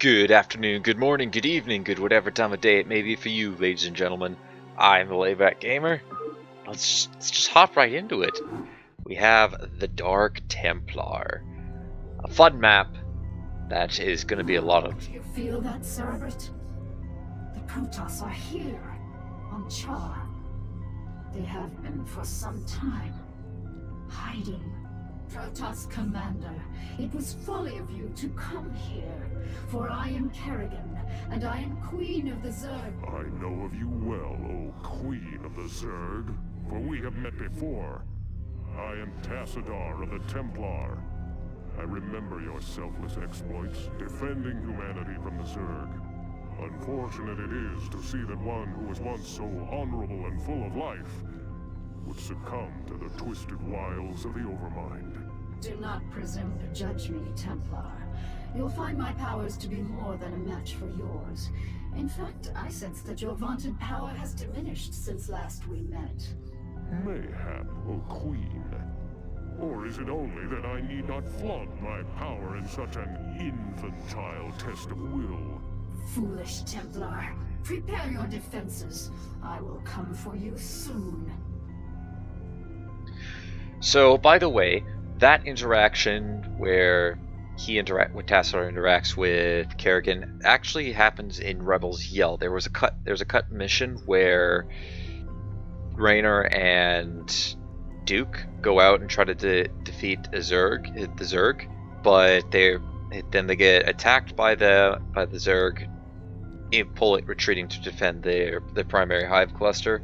Good afternoon, good morning, good evening, good whatever time of day it may be for you, ladies and gentlemen. I'm the Layback Gamer. Let's just hop right into it. We have the Dark Templar, a fun map that is going to be a lot of. Do you feel that, Cerberus? The Protoss are here, on Char. They have been for some time, hiding. Protoss Commander, it was folly of you to come here, for I am Kerrigan, and I am Queen of the Zerg. I know of you well, O Queen of the Zerg, for we have met before. I am Tassadar of the Templar. I remember your selfless exploits, defending humanity from the Zerg. Unfortunate it is to see that one who was once so honorable and full of life would succumb to the twisted wiles of the Overmind. Do not presume to judge me, Templar. You'll find my powers to be more than a match for yours. In fact, I sense that your vaunted power has diminished since last we met. Mayhap, O Queen. Or is it only that I need not flaunt my power in such an infantile test of will? Foolish Templar. Prepare your defenses. I will come for you soon. So, by the way, that interaction where Tassadar interacts with Kerrigan actually happens in Rebels Yell. There's a cut mission where Raynor and Duke go out and try to defeat the Zerg, but then they get attacked by the Zerg, retreating to defend their primary hive cluster.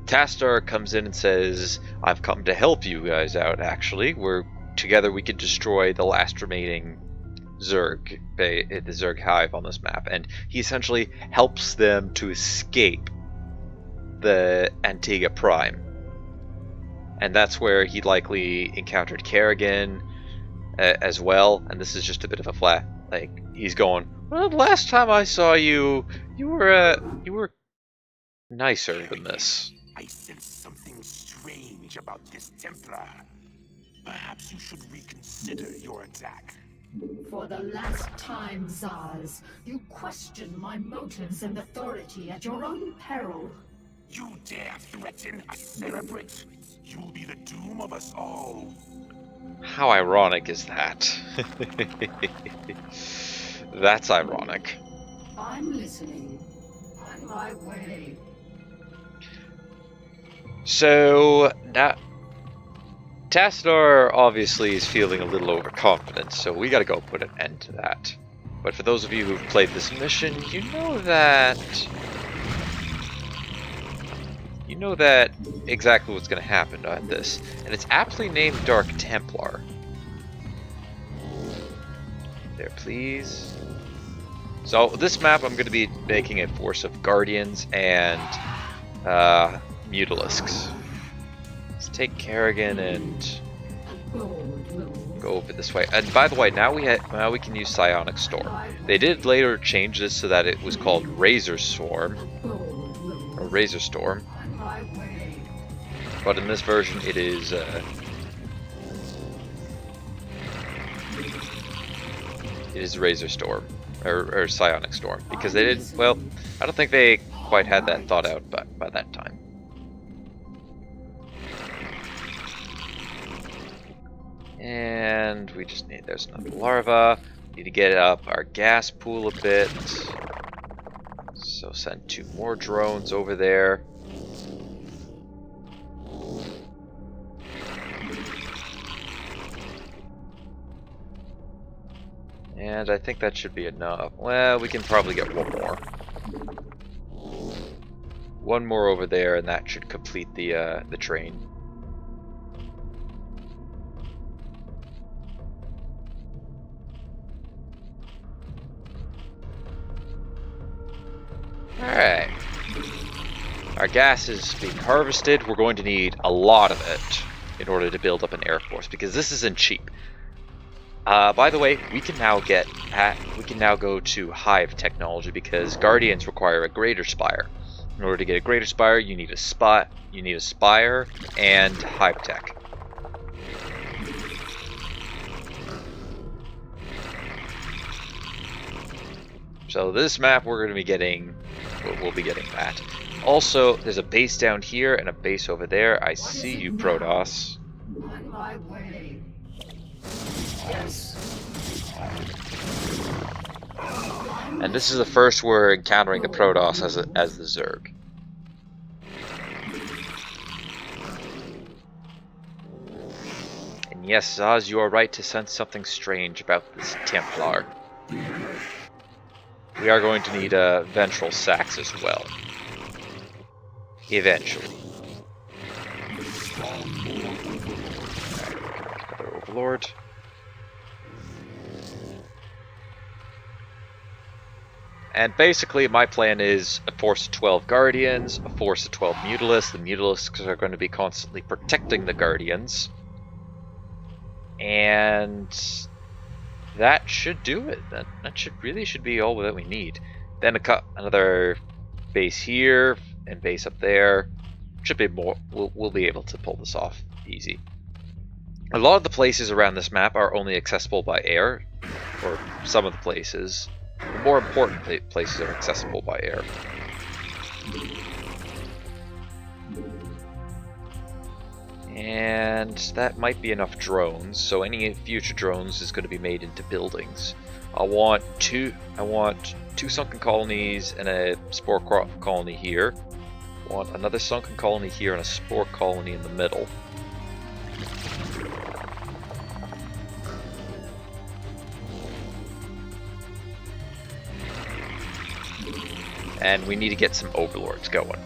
Tassadar comes in and says, "I've come to help you guys out. Actually, together we could destroy the last remaining Zerg, the Zerg hive on this map," and he essentially helps them to escape the Antigua Prime. And that's where he likely encountered Kerrigan as well. And this is just a bit of a flat. Like, he's going, "Well, the last time I saw you, you were nicer than this." I sense something strange about this Templar. Perhaps you should reconsider your attack. For the last time, Zaz, you question my motives and authority at your own peril. You dare threaten a Cerebrate? You'll be the doom of us all. How ironic is that? That's ironic. I'm listening. On my way. So now Tassadar obviously is feeling a little overconfident, so we gotta go put an end to that. But for those of you who've played this mission, you know that exactly what's gonna happen at this. And it's aptly named Dark Templar. There, please. So this map I'm gonna be making a force of Guardians and Mutalisks. Let's take Kerrigan and go over this way. And by the way, now we can use Psionic Storm. They did later change this so that it was called Razor Storm, or Razor Storm. But in this version, it is Razor Storm or Psionic Storm, because they didn't. Well, I don't think they quite had that thought out by that time. And we just need, there's another larva. Need to get up our gas pool a bit. So send 2 more drones over there. And I think that should be enough. Well, we can probably get one more. One more over there, and that should complete the train. Alright. Our gas is being harvested. We're going to need a lot of it in order to build up an air force, because this isn't cheap. By the way, we can now go to hive technology, because Guardians require a greater spire. In order to get a greater spire, you need a spire and hive tech. So this map we're going to be getting, we'll be getting that. Also, there's a base down here and a base over there. I see you, Protoss. On my way. Yes. And this is the first we're encountering the Protoss as the Zerg. And yes, Zaz, you are right to sense something strange about this Templar. We are going to need ventral sacks as well. Eventually. Another Overlord. And basically my plan is a force of 12 Guardians, a force of 12 Mutalisks. The Mutalisks are going to be constantly protecting the Guardians. And that should do it. That really should be all that we need. Then another base here and base up there. Should be more. We'll be able to pull this off easy. A lot of the places around this map are only accessible by air, or some of the places. The more important places are accessible by air. And that might be enough drones, so any future drones is going to be made into buildings. I want two sunken colonies and a spore colony here. I want another sunken colony here and a spore colony in the middle. And we need to get some overlords going.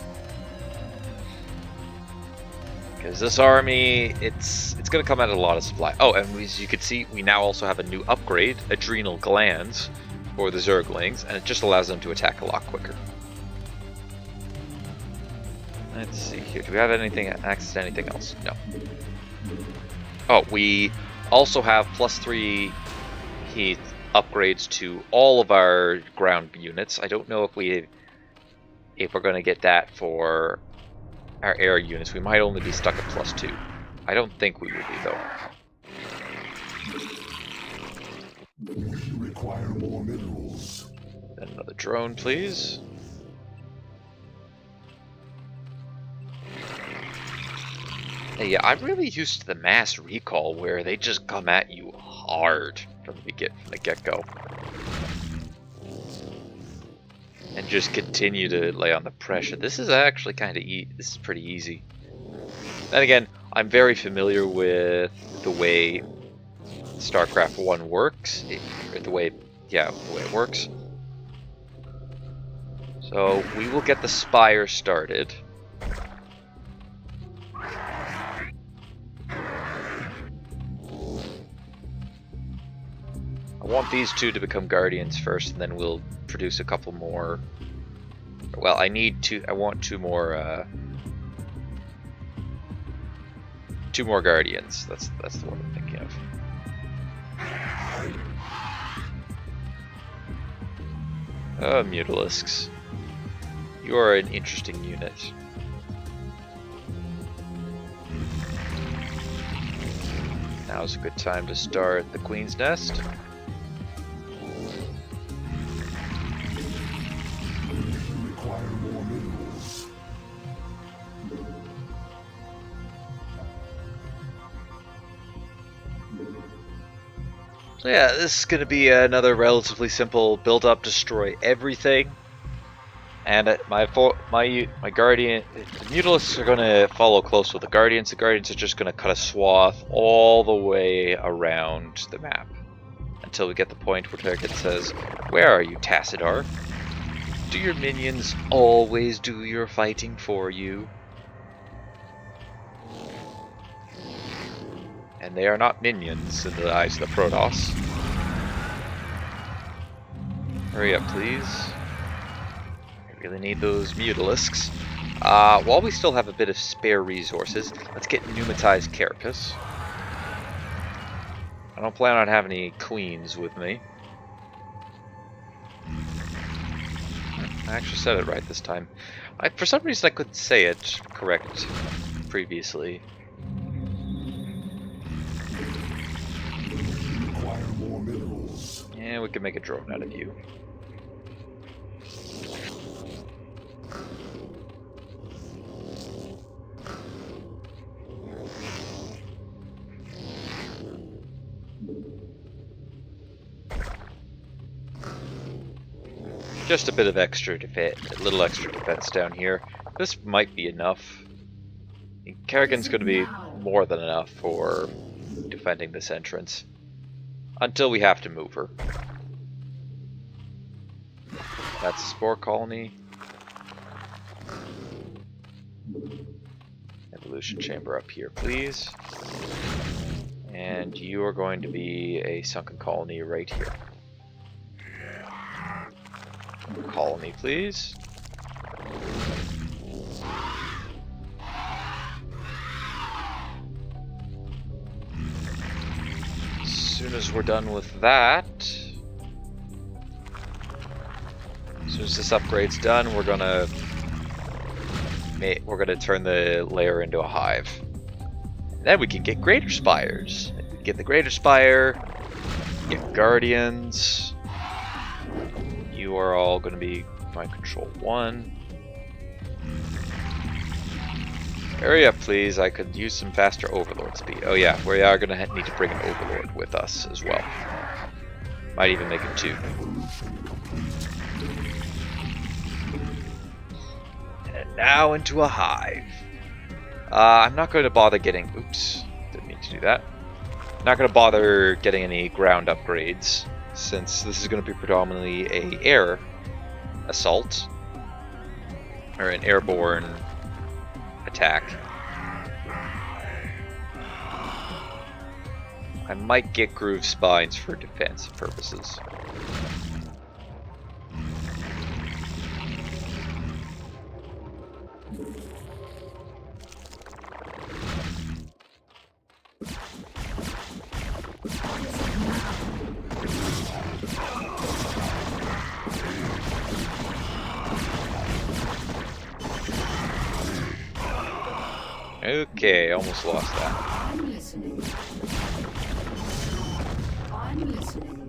Because this army, it's going to come out of a lot of supply. Oh, and as you can see, we now also have a new upgrade, adrenal glands, for the Zerglings, and it just allows them to attack a lot quicker. Let's see here. Do we have access to anything else? No. Oh, we also have +3 heat upgrades to all of our ground units. I don't know if we're going to get that for our air units. We might only be stuck at +2. I don't think we will be, though. We require more minerals. Then another drone, please. Hey, yeah, I'm really used to the mass recall where they just come at you hard from the get-go. And just continue to lay on the pressure. This is actually kind of this is pretty easy. Then again, I'm very familiar with the way Starcraft 1 works, the way it works. So we will get the Spire started. I want these two to become Guardians first, and then we'll produce a couple more. Well, I want two more Guardians. That's the one I'm thinking of. Oh, Mutalisks. You are an interesting unit. Now's a good time to start the Queen's Nest. So yeah, this is going to be another relatively simple build up, destroy everything. And my Guardian, the Mutalisks are going to follow close with the Guardians. The Guardians are just going to cut a swath all the way around the map. Until we get the point where Target says, "Where are you, Tassadar? Do your minions always do your fighting for you?" And they are not minions in the eyes of the Protoss. Hurry up, please. I really need those Mutalisks. While we still have a bit of spare resources, let's get pneumatized Carapace. I don't plan on having any queens with me. I actually said it right this time. For some reason I couldn't say it correct previously. Require more minerals. Yeah, we can make a drone out of you. Just a bit of extra defense, a little extra defense down here. This might be enough. Kerrigan's going to be more than enough for defending this entrance. Until we have to move her. That's a spore colony. Evolution chamber up here, please. And you are going to be a sunken colony right here. Colony, please. As soon as we're done with that, as soon as this upgrade's done, we're gonna turn the lair into a hive. Then we can get greater spires. Get the greater spire. Get guardians. You are all going to be Mind Control 1. Hurry up, please. I could use some faster Overlord speed. Oh yeah, we are going to need to bring an Overlord with us as well. Might even make it 2. And now into a hive. I'm not going to bother getting... Oops, didn't mean to do that. Not going to bother getting any ground upgrades, since this is going to be predominantly a air assault, or an airborne attack. I might get groove spines for defensive purposes. Okay, almost lost that.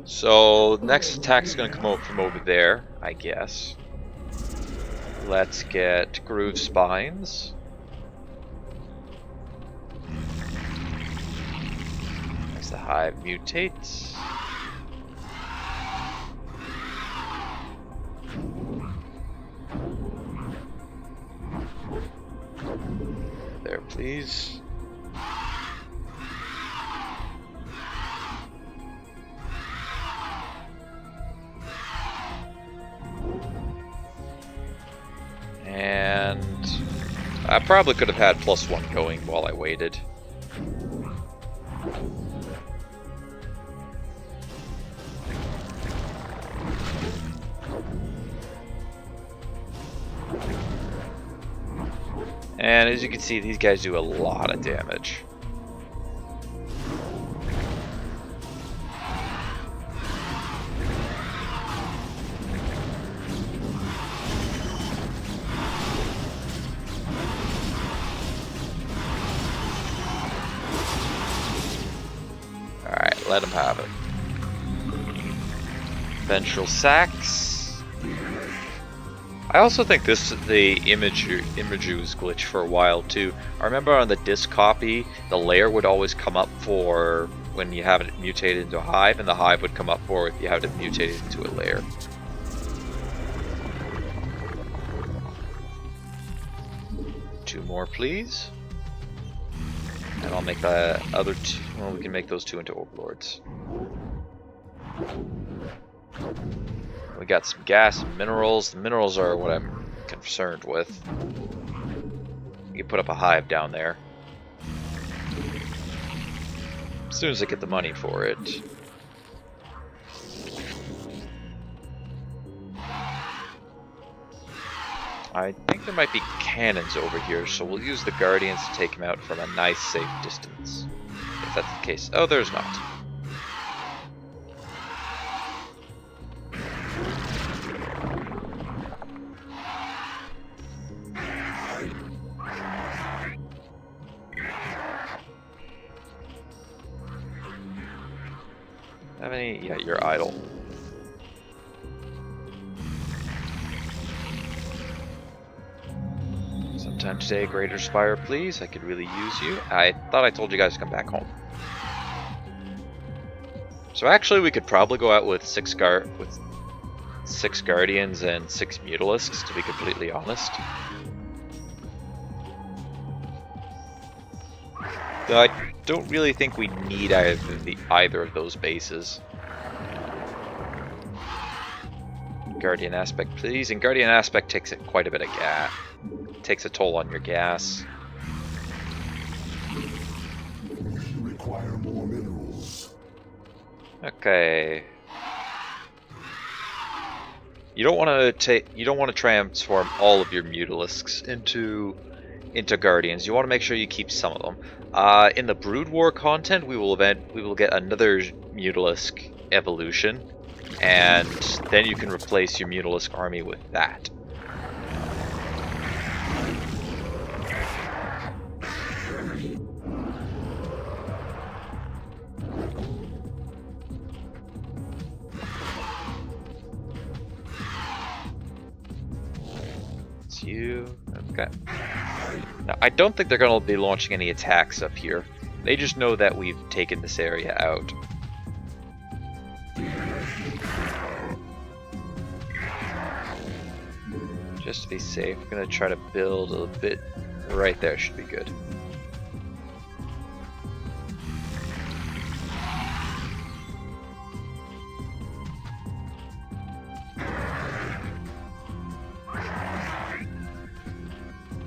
So, the next attack's gonna come out from over there, I guess. Let's get groove spines. As the hive mutates. There, please. And I probably could have had +1 going while I waited. And as you can see, these guys do a lot of damage. Alright, let them have it. Ventral Sacs. I also think this is the Imageuse glitch for a while too. I remember on the disc copy, the lair would always come up for when you have it mutated into a hive, and the hive would come up for if you have it mutated into a lair. Two more, please. And I'll make the other two, well, we can make those 2 into overlords. We got some gas and minerals. The minerals are what I'm concerned with. You can put up a hive down there. As soon as I get the money for it. I think there might be cannons over here, so we'll use the guardians to take them out from a nice safe distance. If that's the case. Oh, there's not. Have any? Yeah, you're idle. Sometime today, Greater Spire, please. I could really use you. I thought I told you guys to come back home. So actually, we could probably go out with 6 6 Guardians and 6 Mutalisks, to be completely honest. Though I don't really think we need either of those bases. Guardian Aspect, please. And Guardian Aspect takes quite a bit of gas. Takes a toll on your gas. Require more minerals. Okay. You don't want to transform all of your Mutalisks into Guardians. You want to make sure you keep some of them. In the Brood War content, we will get another Mutalisk evolution, and then you can replace your Mutalisk army with that. It's you. Okay. Now, I don't think they're going to be launching any attacks up here. They just know that we've taken this area out. Just to be safe, I'm going to try to build a bit right there. Should be good.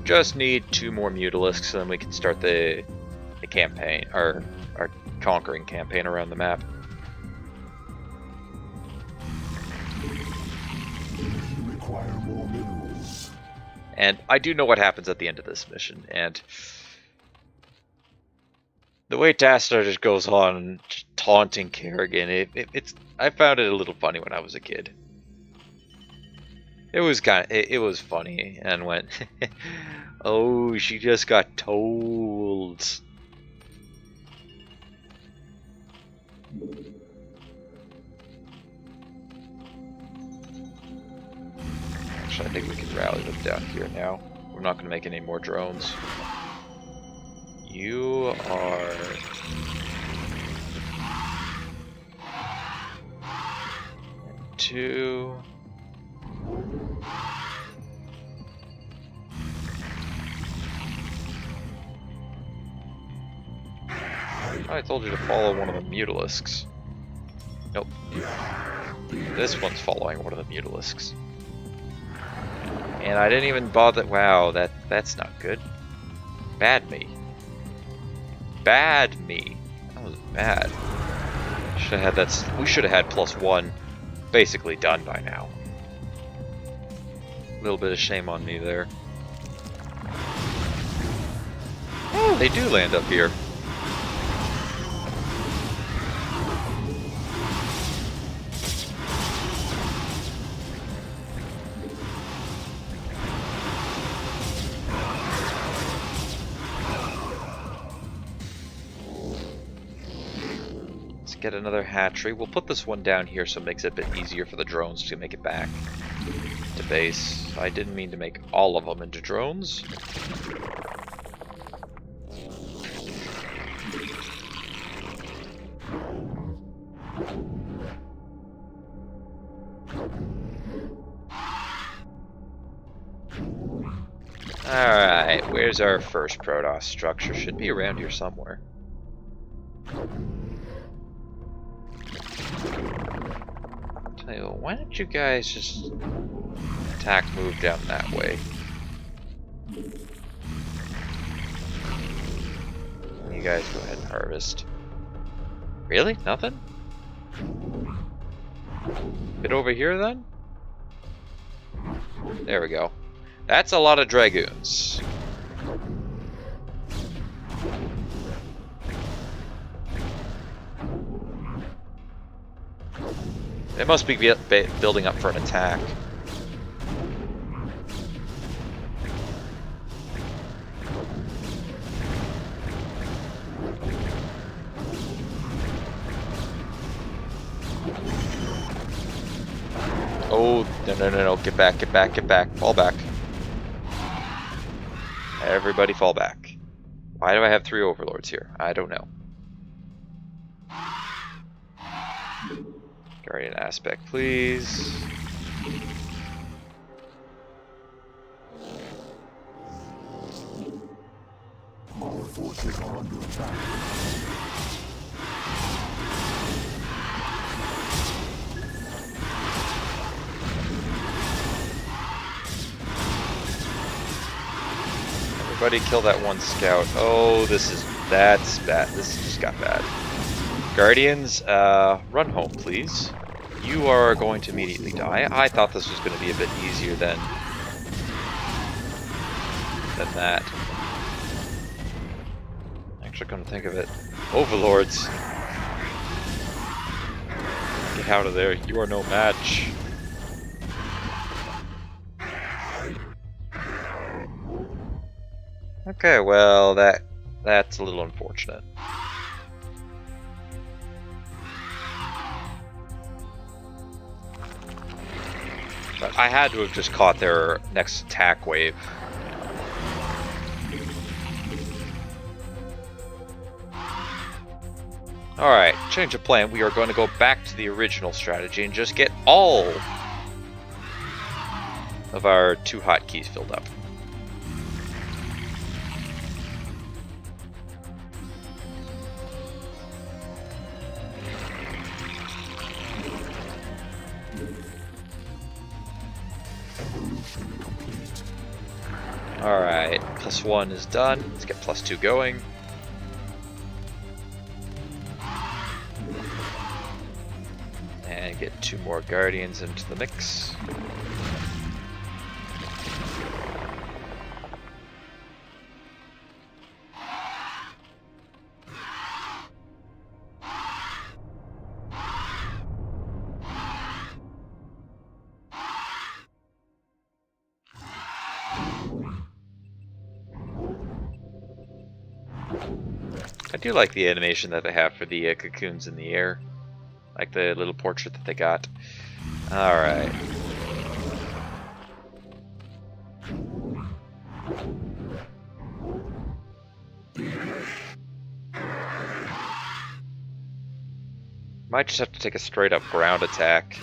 Just need 2 more Mutalisks, and then we can start the campaign, our conquering campaign around the map. Require more minerals. And I do know what happens at the end of this mission, and the way Tassadar just goes on taunting Kerrigan, I found it a little funny when I was a kid. It was funny, and went, oh, she just got told. Actually, I think we can rally them down here now. We're not going to make any more drones. You are... two... I told you to follow one of the Mutalisks. Nope. This one's following one of the Mutalisks. And I didn't even bother. Wow, that's not good. Bad me. Bad me. That was bad. Should have had that. We should have had +1 basically done by now. A little bit of shame on me there. Oh, they do land up here. Get another hatchery. We'll put this one down here so it makes it a bit easier for the drones to make it back to base. I didn't mean to make all of them into drones. Alright, where's our first Protoss structure? Should be around here somewhere. Tell you what, why don't you guys just attack, move down that way? You guys go ahead and harvest. Really? Nothing? Bit over here then? There we go. That's a lot of Dragoons. They must be building up for an attack. Oh, no, get back, fall back. Everybody fall back. Why do I have 3 overlords here? I don't know. Guardian aspect, please. Our forces are under attack. Everybody kill that one scout. Oh, that's bad. This just got bad. Guardians, run home, please. You are going to immediately die. I thought this was going to be a bit easier than that. Actually, come to think of it, overlords, get out of there. You are no match. Okay, well, that's a little unfortunate. But I had to have just caught their next attack wave. Alright, change of plan. We are going to go back to the original strategy and just get all of our 2 hotkeys filled up. Alright, +1 is done. Let's get +2 going. And get 2 more guardians into the mix. I do like the animation that they have for the cocoons in the air. Like the little portrait that they got. Alright. Might just have to take a straight up ground attack.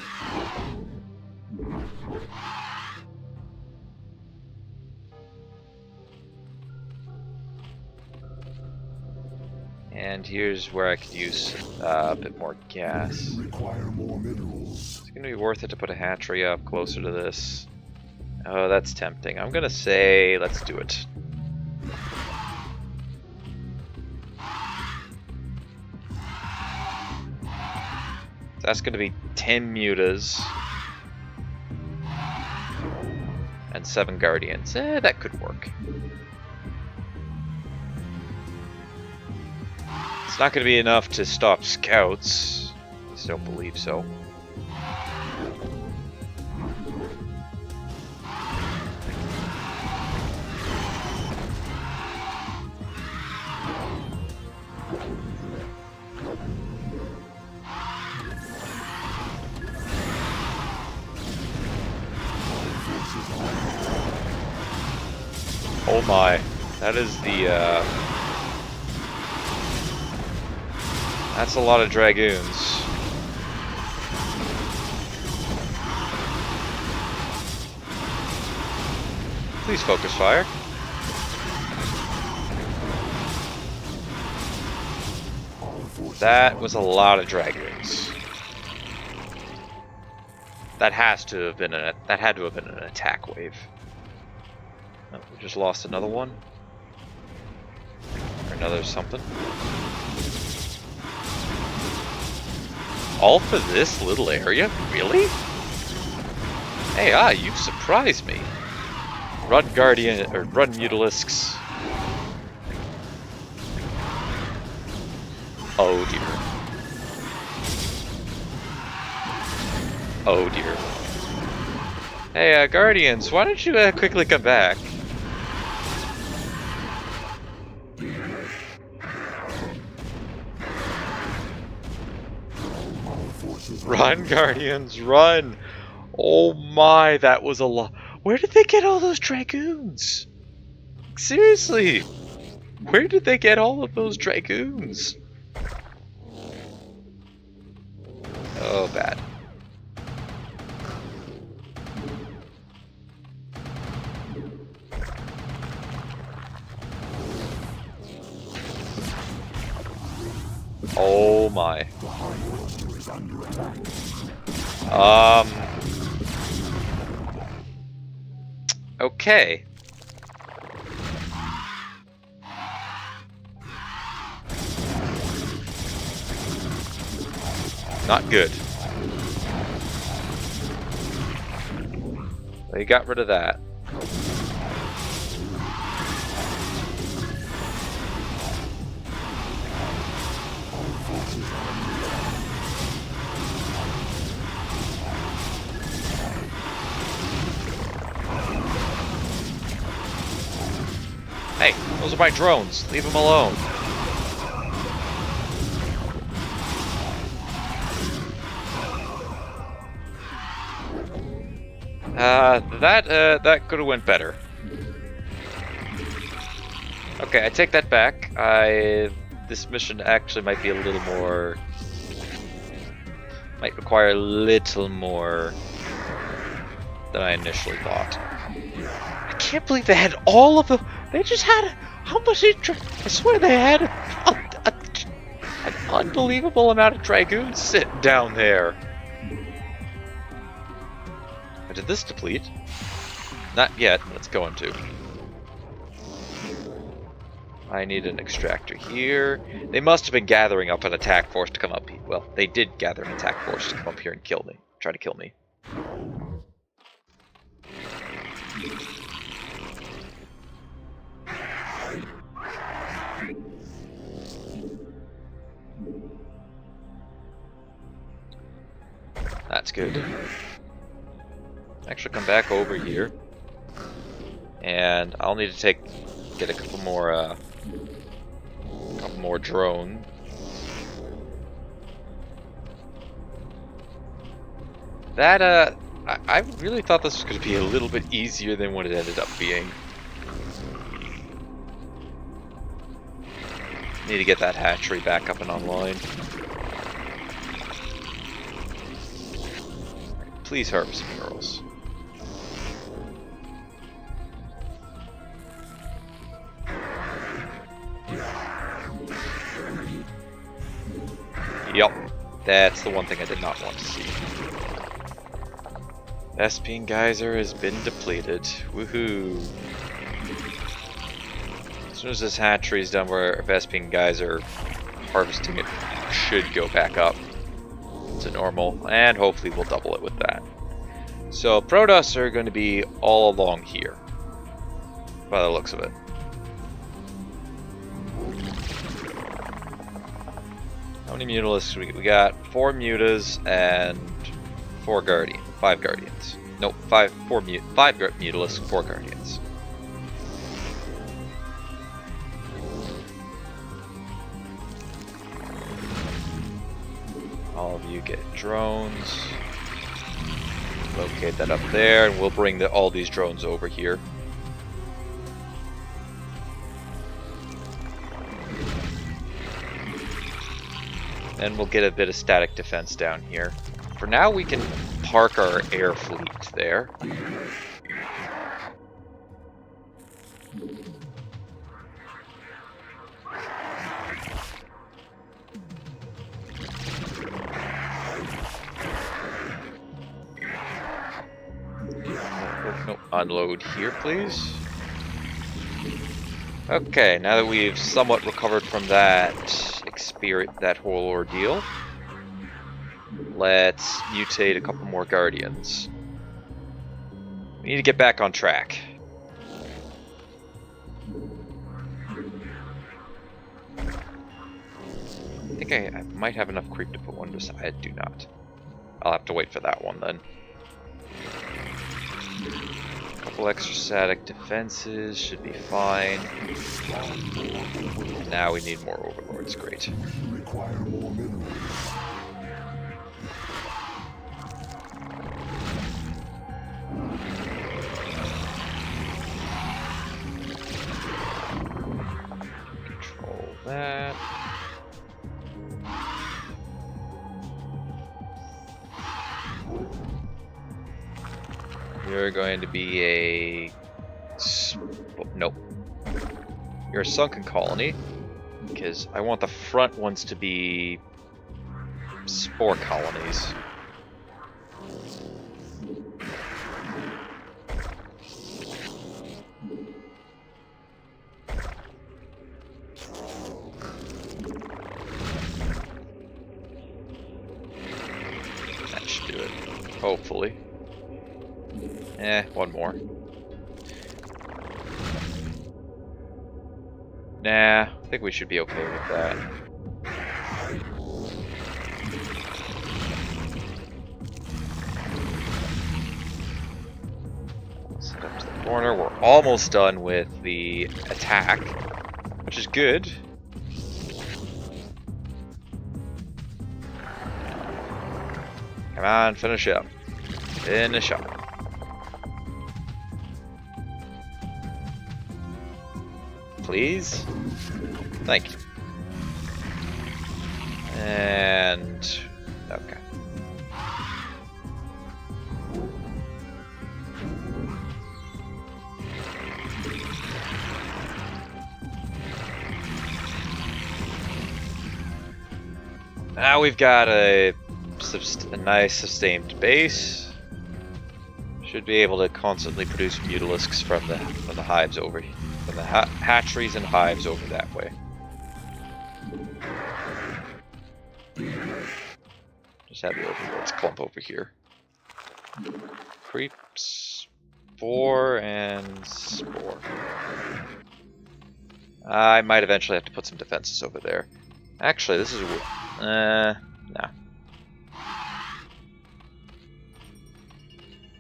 And here's where I could use a bit more gas. Require more minerals. It's going to be worth it to put a hatchery up closer to this. Oh, that's tempting. I'm going to say, let's do it. That's going to be 10 mutas. And 7 guardians. That could work. It's not going to be enough to stop scouts. I just don't believe so. Oh my, that is the that's a lot of dragoons. Please focus fire. That was a lot of dragoons. That has to have been an attack wave. Oh, we just lost another one. Or another something. All for this little area? Really? Hey, you've surprised me. Run Guardian, or run Mutalisks. Oh dear. Oh dear. Hey, Guardians, why don't you quickly come back? Run, Guardians, run! Oh my, that was a lot. Where did they get all those dragoons? Seriously, where did they get all of those dragoons? Oh, bad. Oh my. Okay. Not good. They got rid of that. Hey, those are my drones. Leave them alone. That could have went better. Okay, I take that back. This mission actually might be a little more... might require a little more than I initially thought. I can't believe they had all of them. They just had... how much... I swear they had an unbelievable amount of Dragoons sitting down there. Did this deplete? Not yet. It's going to. I need an extractor here. They must have been gathering up an attack force to come up here. Well, they did gather an attack force to come up here and kill me. Try to kill me. That's good. Actually come back over here. And I'll need to get a couple more drone. That I really thought this was going to be a little bit easier than what it ended up being. Need to get that hatchery back up and online. Please harvest minerals. Yup, that's the one thing I did not want to see. Vespian Geyser has been depleted. Woohoo! As soon as this hatchery is done, where Vespian Geyser harvesting it should go back up to normal, and hopefully we'll double it with that. So Protoss are going to be all along here, by the looks of it. How many Mutalisks we got? 4 Mutas and 4 Guardians. 5 Guardians. Nope, 5 Mutalisks, 4 Guardians. All of you get drones. Locate that up there, and we'll bring all these drones over here. Then we'll get a bit of static defense down here. For now, we can park our air fleet there. No, unload here, please. Okay, now that we've somewhat recovered from that whole ordeal, let's mutate a couple more Guardians. We need to get back on track. I think I might have enough creep to put one beside. I do not. I'll have to wait for that one then. A couple extra static defenses should be fine. Now we need more overlords. Great. Require more minerals. Control that. You're going to be a... Nope. You're a sunken colony. Because I want the front ones to be spore colonies. That should do it. Hopefully. One more. Nah, I think we should be okay with that. Set up to the corner. We're almost done with the attack, which is good. Come on, finish up. Finish up. Please? Thank you. And... okay. Now we've got a nice sustained base. Should be able to constantly produce mutalisks from the hives over here. From the hatcheries and hives over that way. Just have the overlords clump over here. Creeps, spore, and spore. I might eventually have to put some defenses over there. Actually, this is no.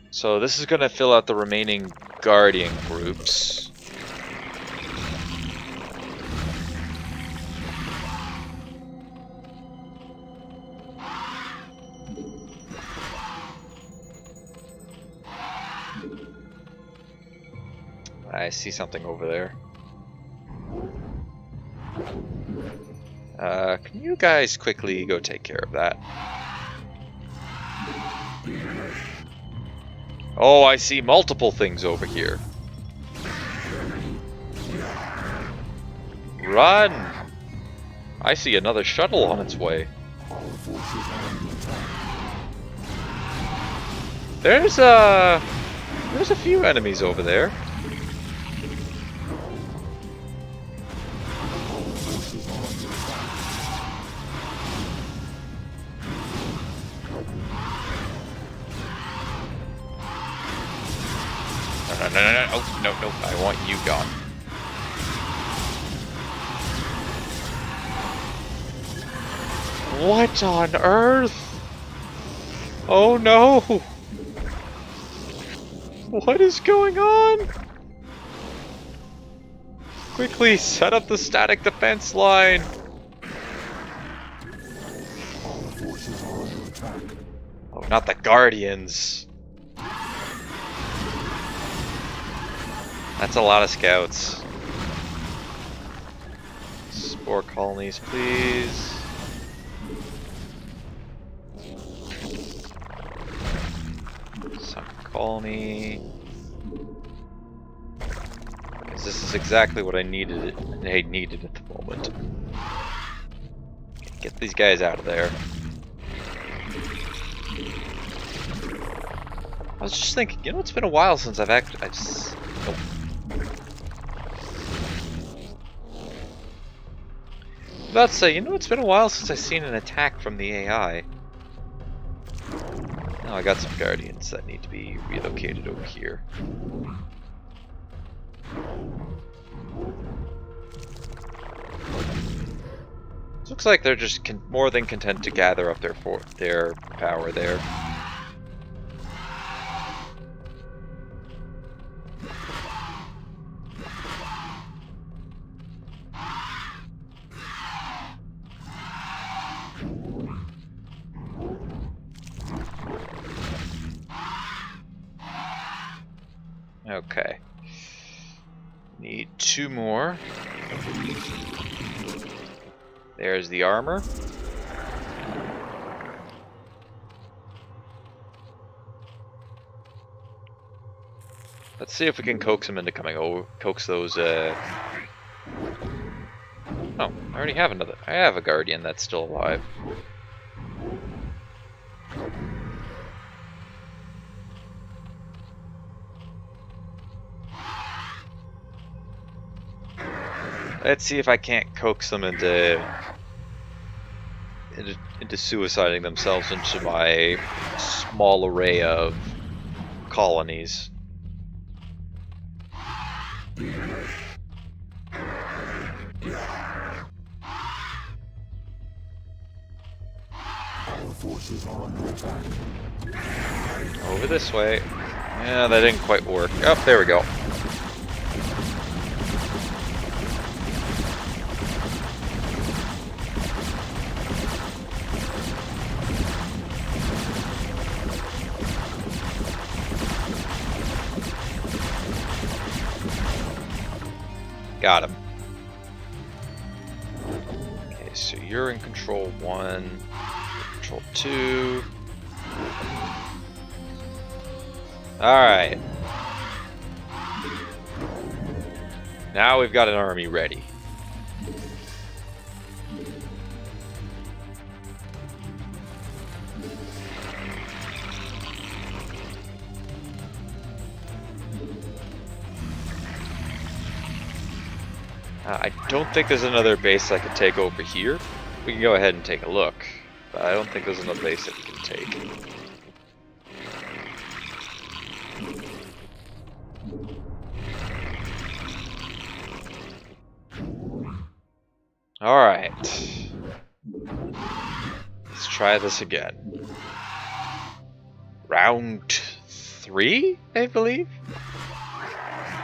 So this is going to fill out the remaining guardian groups. I see something over there. Can you guys quickly go take care of that? Oh, I see multiple things over here. Run! I see another shuttle on its way. There's a few enemies over there. No. Oh, no. I want you gone. What on earth? Oh no! What is going on? Quickly set up the static defense line! Oh, not the Guardians. That's a lot of scouts. Spore colonies, please. Some colony. Because this is exactly what I needed. I needed at the moment. Get these guys out of there. I was just thinking, you know, it's been a while since I've actually. Nope. I was about to say, you know, it's been a while since I've seen an attack from the AI. Now I got some guardians that need to be relocated over here. Looks like they're just more than content to gather up their power there. Okay. Need 2 more. There's the armor. Let's see if we can coax them into coming over. Coax those. Oh Oh, I already have another. I have a guardian that's still alive. Let's see if I can't coax them into suiciding themselves into my small array of colonies. Over this way. Yeah, that didn't quite work. Oh, there we go. Got him. Okay, so you're in control 1, control 2. Alright. Now we've got an army ready. I don't think there's another base I can take over here. We can go ahead and take a look, but I don't think there's another base that we can take. Alright. Let's try this again. Round 3, I believe?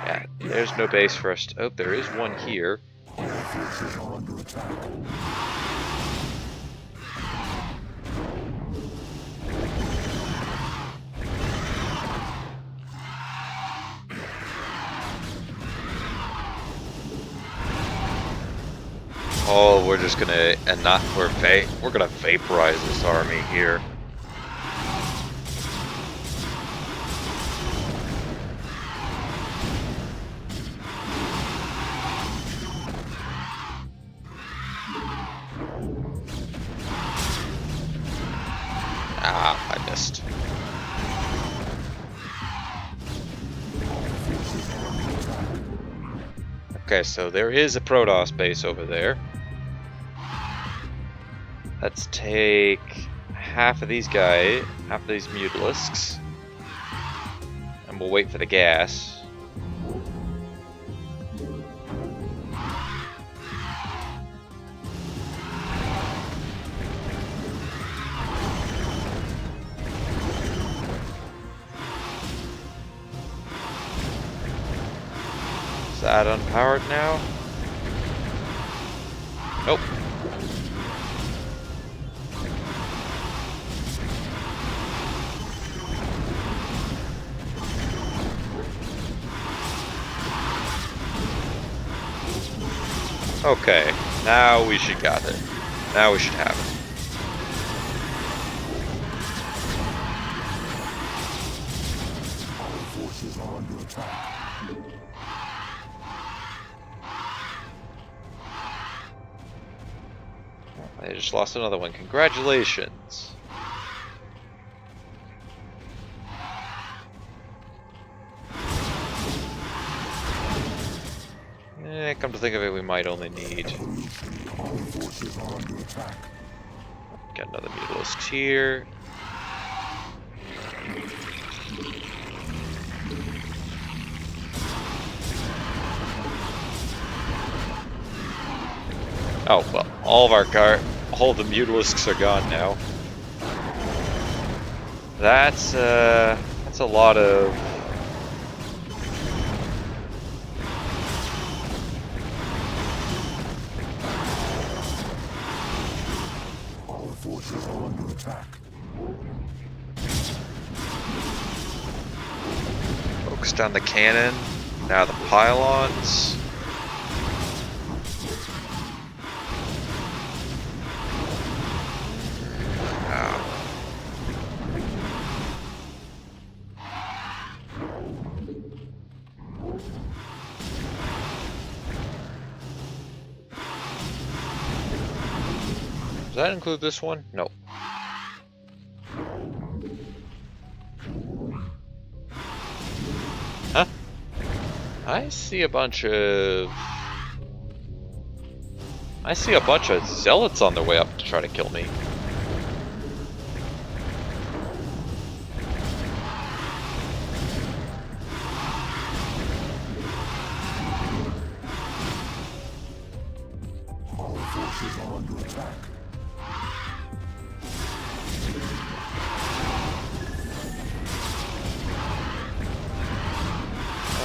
Yeah, there's no base for us. Oh, there is one here. Oh, we're just gonna we're gonna vaporize this army here. Ah, I missed. Okay, so there is a Protoss base over there. Let's take half of these guys, half of these Mutalisks, and we'll wait for the gas. Is that unpowered now? Nope. Okay, now we should got it. Now we should have it. Our forces are under attack. I just lost another one. Congratulations. Come to think of it, we might only need... Our forces are under attack. Got another Mutalisk here. Oh, well, all the Mutalisks are gone now. That's a lot of... Our forces are under attack. Focused on the cannon, now the pylons. that include this one? No. Huh? I see a bunch of zealots on their way up to try to kill me. Our forces are under attack.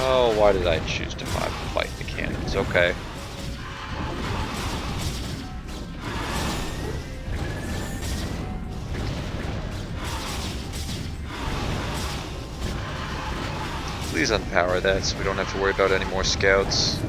Oh, why did I choose to fight the cannons? Okay. Please unpower that so we don't have to worry about any more scouts.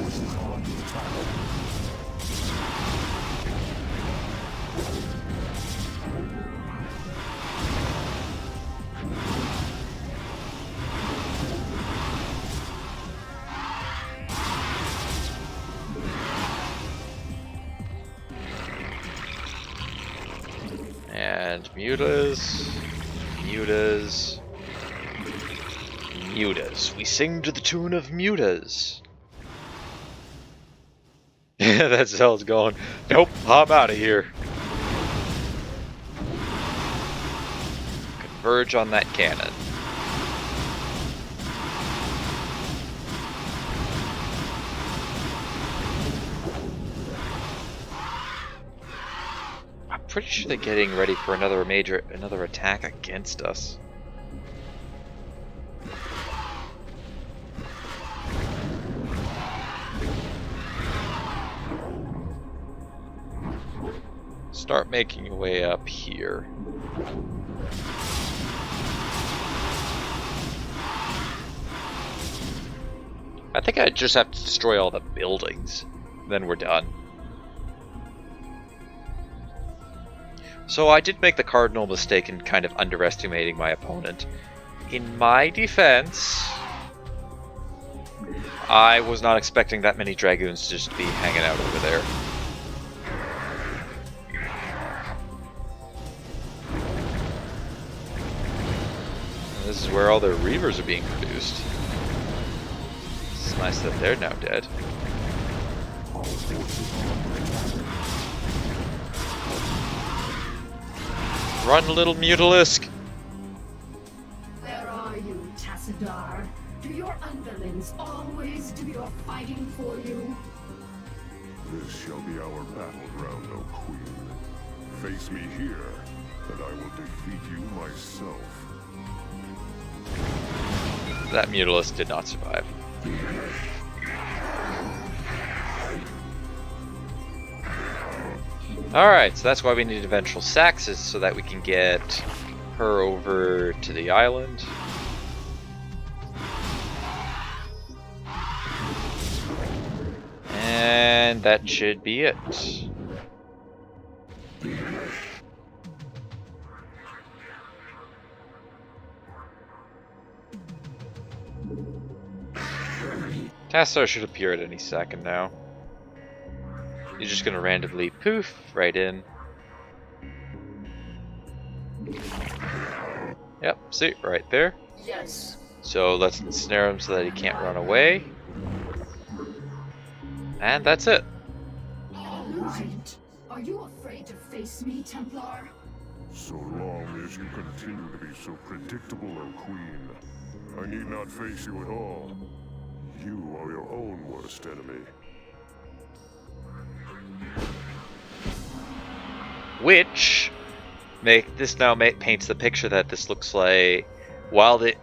And mutas. We sing to the tune of mutas. Yeah, that cell's going. Nope, I'm out of here. Converge on that cannon. I'm pretty sure they're getting ready for another attack against us. Start making your way up here. I think I just have to destroy all the buildings, then we're done. So I did make the cardinal mistake in kind of underestimating my opponent. In my defense, I was not expecting that many dragoons to just be hanging out over there. This is where all their reavers are being produced. It's nice that they're now dead. Run, little mutalisk! Where are you, Tassadar? Do your underlings always do your fighting for you? This shall be our battleground, O Queen. Face me here, and I will defeat you myself. That mutalisk did not survive. Alright, so that's why we need Ventral Saxes, so that we can get her over to the island. And that should be it. Tassar should appear at any second now. He's just gonna randomly poof right in. Yep, see, right there. Yes. So let's ensnare him so that he can't run away. And that's it. Right. Are you afraid to face me, Templar? So long as you continue to be so predictable, O Queen, I need not face you at all. You are your own worst enemy. Which paints the picture that this looks like while the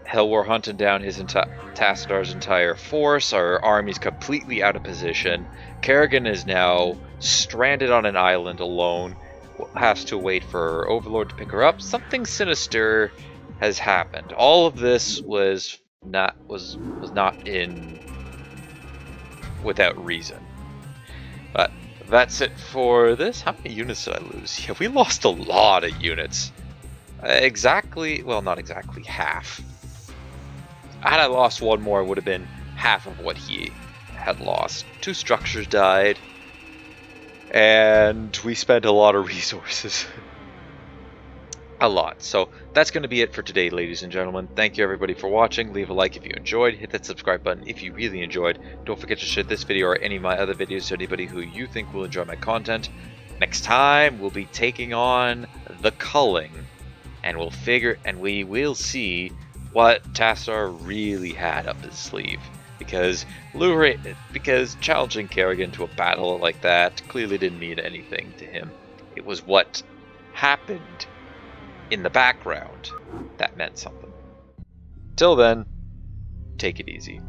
hell we're hunting down his Tassadar's entire force, our army's completely out of position. Kerrigan is now stranded on an island alone, has to wait for Overlord to pick her up. Something sinister has happened. All of this was not in without reason. But that's it for this. How many units did I lose? Yeah, we lost a lot of units. Well, not exactly half. Had I lost one more, it would have been half of what he had lost. 2 structures died. and we spent a lot of resources. A lot. So that's going to be it for today, ladies and gentlemen. Thank you everybody for watching. Leave a like if you enjoyed. Hit that subscribe button if you really enjoyed. Don't forget to share this video or any of my other videos to anybody who you think will enjoy my content. Next time we'll be taking on the Culling, and we will see what Tassar really had up his sleeve. Because challenging Kerrigan to a battle like that clearly didn't mean anything to him. It was what happened in the background that meant something. Till then, take it easy.